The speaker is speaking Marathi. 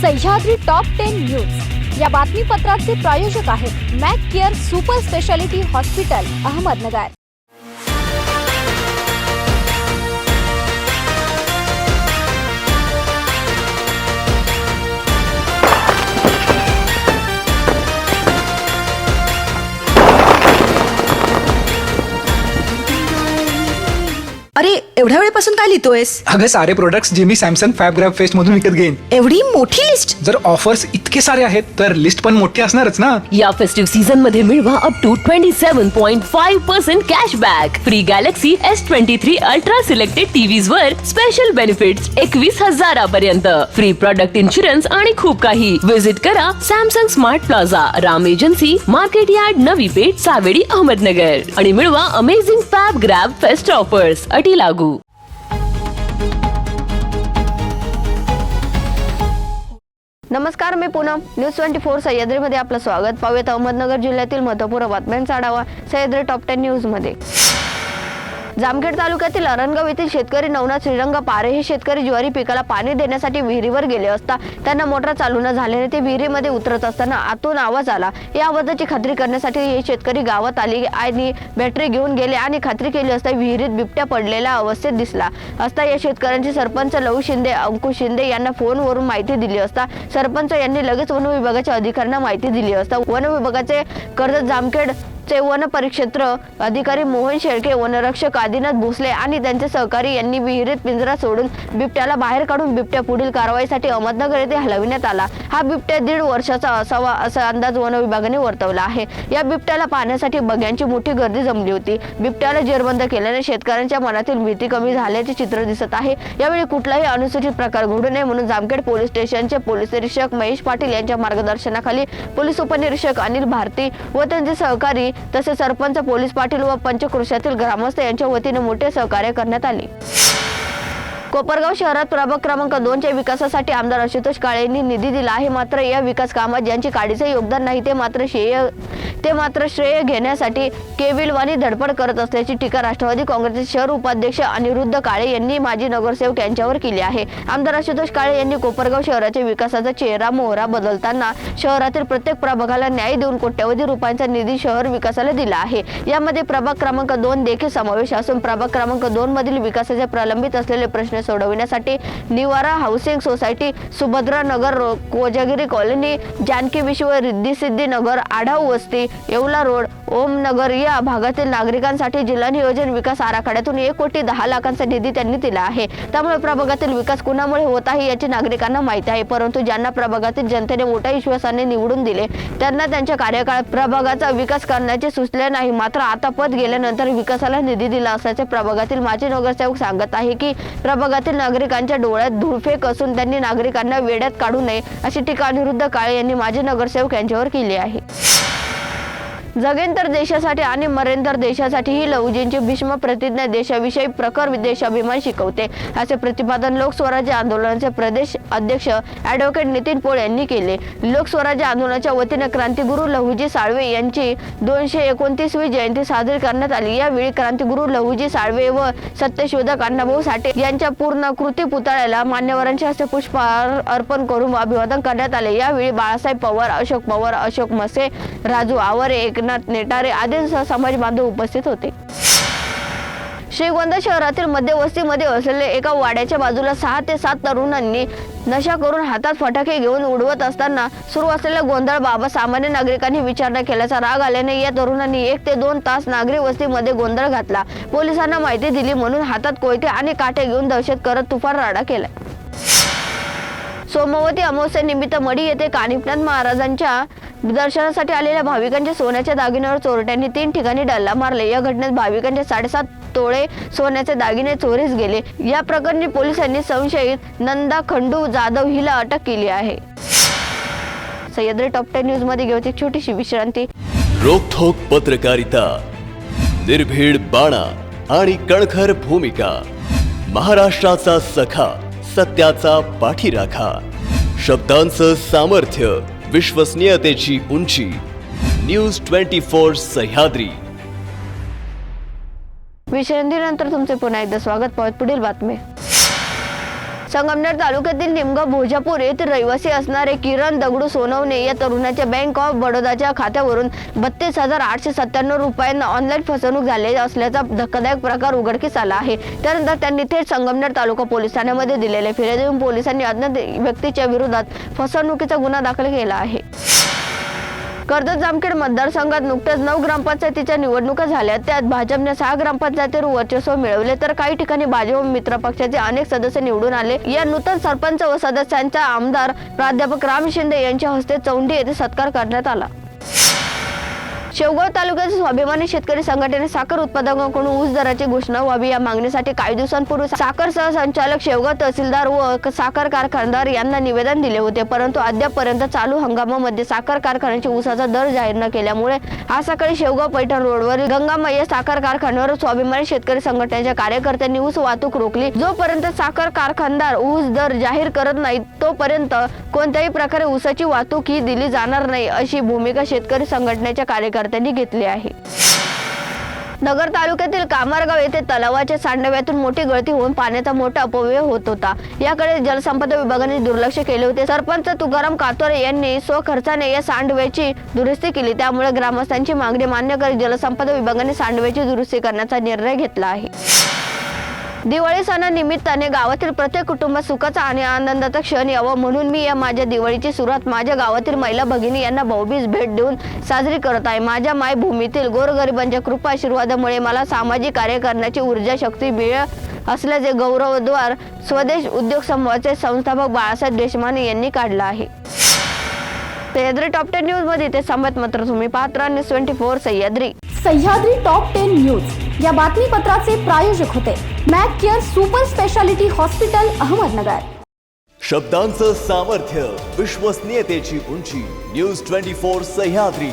सह्याद्री टॉप 10 न्यूज या बातमीपत्राचे प्रायोजक आहेत Mac care super speciality hospital Ahmednagar. अरे एवढ्या वेळेपासून काय लिहितोयस? अगं सारे प्रोडक्ट्स जे मी सॅमसंग फॅबग्राफ फेस्ट मधून विकत घेईन। एवढी मोठी लिस्ट? जर ऑफर्स इतके सारे आहेत तर लिस्ट पण मोठी असणारच ना। या फेस्टिव्ह सीझन मध्ये मिळवा up to 27.5% cashback, free Galaxy S23 ultra selected TVs वर स्पेशल बेनिफिट्स 21,000 पर्यंत, फ्री प्रोडक्ट इन्शुरन्स आणि खूप काही। विजिट करा Samsung smart plaza, Ram agency, market yard, Navi Peth, Savedi, Ahmednagar आणि मिळवा अमेझिंग फॅबग्राफ फेस्ट ऑफर्स लागू। नमस्कार, मी पूनम, न्यूज 24 सह्याद्रीमध्ये आपलं स्वागत। पाहूयात अहमदनगर जिल्ह्यातील महत्त्वपूर्ण बातम्यांचा आढावा सह्याद्री टॉप 10 न्यूज मध्ये। जामखेड तालुक्यातील अरणगाव येथील शेतकरी नवनाथ श्रीरंग पारे हे शेतकरी ज्वारी पिकाला पाणी देण्यासाठी विहिरीवर गेले असता त्यांना मोटर चालू न झाल्याने ते विहिरीमध्ये उतरत असताना आतून आवाज आला। या आवाजाची खात्री करण्यासाठी हे शेतकरी गावात आले आणि बॅटरी घेऊन गेले आणि खात्री केली असता विहिरीत बिबट्या पडलेल्या अवस्थेत दिसला असता या शेतकऱ्यांचे सरपंच लहू शिंदे, अंकुश शिंदे यांना फोनवरून माहिती दिली असता सरपंच यांनी लगेच वन विभागाच्या अधिकाऱ्यांना माहिती दिली असता वन विभागाचे कर्जत जामखेड वन परिक्षेत्र अधिकारी मोहन शेळके, वनरक्षक आदिनाथ भोसले आणि त्यांचे सहकारी यांनी विहिरीत पिंजरा सोडून बिबट्याला बाहेर काढून बिबट्या पुढील कारवाईसाठी अहमदनगर येथे हलविण्यात आला। हा बिबट्या 1.5 वर्षाचा असावा असा अंदाज वन विभागाने वर्तवला आहे। या बिबट्याला पाहण्यासाठी बघ्यांची मोठी गर्दी जमली होती। बिबट्याला जेरबंद केल्याने शेतकऱ्यांच्या मनातील भीती कमी झाल्याचे चित्र दिसत आहे। यावेळी कुठलाही अनुचित प्रकार घडू नये म्हणून जामखेड पोलीस स्टेशनचे पोलीस निरीक्षक महेश पाटील यांच्या मार्गदर्शनाखाली पोलीस उपनिरीक्षक अनिल भारती व त्यांचे सहकारी तसेच सरपंच, पोलीस पाटील व पंचक्रोशातील ग्रामस्थ यांच्या वतीने मोठे सहकार्य करण्यात आले। कोपरगाव शहरात प्रभाग क्रमांक 2 च्या विकासासाठी आमदार आशुतोष काळे यांनी निधी दिला आहे। मात्र या विकास कामात ज्यांचे काडीचे योगदान नाही ते मात्र श्रेय घेण्यासाठी केविलवाणी धडपड करत असल्याची टीका राष्ट्रवादी काँग्रेसचे शहर उपाध्यक्ष अनिरुद्ध काळे यांनी माजी नगरसेवक यांच्यावर केली आहे। आमदार आशुतोष काळे यांनी कोपरगाव शहराच्या विकासाचा चेहरा मोहरा बदलताना शहरातील प्रत्येक प्रभागाला न्याय देऊन कोट्यवधी रुपयांचा निधी शहर विकासाला दिला आहे। यामध्ये प्रभाग क्रमांक 2 देखील समावेश असून प्रभाग क्रमांक 2 मधील विकासाचे प्रलंबित असलेले प्रश्न सोडविण्यासाठी निवारा हाऊसिंग सोसायटी, सुभद्रा नगर, कोजागिरी कॉलनी, जानकी विश्व, रिद्धी सिद्धी नगर, आढाव वस्ती, येवला रोड, ओम नगर या भागातील नागरिकांसाठी जिल्हा नियोजन विकास आराखड्यातून 1,10,00,000 निधी त्यांनी दिला आहे। त्यामुळे प्रभागातील विकास कुणामुळे होत आहे याची नागरिकांना माहिती आहे, परंतु ज्यांना प्रभागातील जनतेने मोठ्या विश्वासाने निवडून दिले त्यांना त्यांच्या कार्यकाळात प्रभागाचा विकास करण्याचे सुचले नाही। मात्र आता पद गेल्यानंतर विकासाला निधी दिला असल्याचे प्रभागातील माजी नगरसेवक सांगत आहे की प्रभागातील नागरिकांच्या डोळ्यात धूळफेक असून त्यांनी नागरिकांना वेड्यात काढू नये अशी टीका अनिरुद्ध काळे यांनी माजी नगरसेवक यांच्यावर केली आहे। जगेन तर देशासाठी आणि मरेन तर देशासाठी ही लहुजींची भीष्म प्रतिज्ञा देशाविषयी प्रखर देशाभिमान शिकवते असे प्रतिपादन लोकस्वराज्य आंदोलनाचे प्रदेश अध्यक्ष ॲडव्होकेट नितीन पोळ यांनी केले। लोकस्वराज्य आंदोलनाच्या वतीने क्रांतिगुरू लहुजी साळवे यांची 229वी जयंती साजरी करण्यात आली। यावेळी क्रांतिगुरू लहुजी साळवे व सत्यशोधक अण्णाभाऊ साठे यांच्या पूर्णाकृती पुतळ्याला मान्यवरांच्या हस्ते पुष्पहार अर्पण करून अभिवादन करण्यात आले। यावेळी बाळासाहेब पवार, अशोक मसे, राजू आवरे, एकनाथ नेटारे आदींसह समाज बांधव उपस्थित होते। श्रीगोंदा शहरातील मध्यवस्तीमध्ये असलेल्या एका वाड्याच्या बाजूला 6 ते 7 तरुणांनी नशा करून हातात फटाके घेऊन उडवत असताना सुरू असलेला गोंधळ बाबत सामान्य नागरिकांनी विचारणा केल्याचा राग आल्याने या तरुणांनी 1 ते 2 तास नागरी वस्तीमध्ये गोंधळ घातला। पोलिसांना माहिती दिली म्हणून हातात कोयते आणि काठे घेऊन दहशत करत तुफान राडा केला। सोमवती अमावस्येनिमित्त मढी येथे कानिफनाथ महाराजांच्या दर्शनासाठी आलेल्या भाविकांच्या सोन्याच्या दागिन्यावर चोरट्यांनी 3 ठिकाणी डल्ला मारले। या घटनेत भाविकांचे 7.5 तोळे सोन्याचे दागिने चोरीस गेले। या प्रकरणी पोलिसांनी संशयित नंदा खंडू जाधव हिला अटक केली आहे। सह्याद्री टॉप 10 न्यूज मध्ये घेऊ एक छोटीशी विश्रांती। रोखोक पत्रकारिता, निर्भीड बाणा आणि कणखर भूमिका, महाराष्ट्राचा सखा, सत्याचा पाठीराखा, शब्दांचं सामर्थ्य, विश्वसनीयतेची उंची, न्यूज 24 सह्याद्री। विश्रांतीनंतर तुमचे पुन्हा एकदा स्वागत। पुढील बातमी। संगमनेर तालुक्यातील निमगाव भोजापूर येथील रहिवासी असणारे किरण दगडू सोनवणे या तरुणाच्या बँक ऑफ बडोदाच्या खात्यावरून 32,897 रुपयांना ऑनलाईन फसवणूक झाली असल्याचा धक्कादायक प्रकार उघडकीस आला आहे. त्यानंतर त्यांनी थेट संगमनेर तालुका पोलीस ठाण्यामध्ये दिलेल्या फिर्यादीवरून पोलिसांनी अज्ञात व्यक्तीच्या विरोधात फसवणुकीचा गुन्हा दाखल केला आहे. कर्जत जामखेड मतदारसंघात नुकत्याच 9 ग्रामपंचायतीच्या निवडणुका झाल्या. त्यात भाजपने 6 ग्रामपंचायतीवर वर्चस्व मिळवले तर काही ठिकाणी भाजप मित्र पक्षाचे अनेक सदस्य निवडून आले. या नूतन सरपंच व सदस्यांचा आमदार प्राध्यापक राम शिंदे यांच्या हस्ते चौंडी येथे सत्कार करण्यात आला. शेवगाव तालुक्यातील स्वाभिमानी शेतकरी संघटनेने साखर उत्पादकांकडून ऊस दराची घोषणा व्हावी या मागणीसाठी काही दिवसांपूर्वी साखर सहसंचालक, शेवगाव तहसीलदार व साखर कारखानदार यांना निवेदन दिले होते. परंतु अद्यापपर्यंत चालू हंगामामध्ये साखर कारखान्याच्या ऊसाचा दर जाहीर न केल्यामुळे आज सकाळी शेवगाव पैठण रोडवरील गंगामय्या साखर कारखान्यावर स्वाभिमानी शेतकरी संघटनेच्या कार्यकर्त्यांनी ऊस वाहतूक रोखली. जोपर्यंत साखर कारखानदार ऊस दर जाहीर करत नाही तोपर्यंत कोणत्याही प्रकारे ऊसाची वाहतूक ही दिली जाणार नाही अशी भूमिका शेतकरी संघटनेच्या कार्यकर्त्यांनी घेतली आहे. नगर तालुक्यातील कामारगाव येथे तलावाच्या सांडव्यातून मोठी गळती होऊन पाण्याचा मोठा अपव्यय होत होता. याकडे जलसंपदा विभागाने दुर्लक्ष केले होते. सरपंच तुकाराम कातोरे यांनी स्वखर्चाने या सांडव्याची दुरुस्ती केली. त्यामुळे ग्रामस्थांची मागणी मान्य करीत जलसंपदा विभागाने सांडव्याची दुरुस्ती करण्याचा निर्णय घेतला आहे. दिवाळी सणानिमित्ताने गावातील प्रत्येक कुटुंबात सुखाचा आणि आनंदाचा क्षण यावा म्हणून मी या माझ्या दिवाळीची सुरुवात माझ्या गावातील महिला भगिनी यांना भाऊबीज भेट देऊन साजरी करत आहे. माझ्या मायभूमीतील गोरगरिबांच्या कृपा आशीर्वादामुळे मला सामाजिक कार्य करण्याची ऊर्जा शक्ती मिळत असल्याचे गौरवोद्गार स्वदेश उद्योग समूहाचे संस्थापक बाळासाहेब देशमाने यांनी काढला आहे. सह्याद्री टॉप 10 न्यूज मध्ये ते संमत मात्र तुम्ही पाहत राहा news 24 Sahyadri. Sahyadri top 10 news या बातमीपत्राचे प्रायोजक होते Mac care super speciality hospital Ahmednagar. शब्दांचं सामर्थ्य, विश्वसनीयतेची उंची. न्यूज 24 सह्याद्री.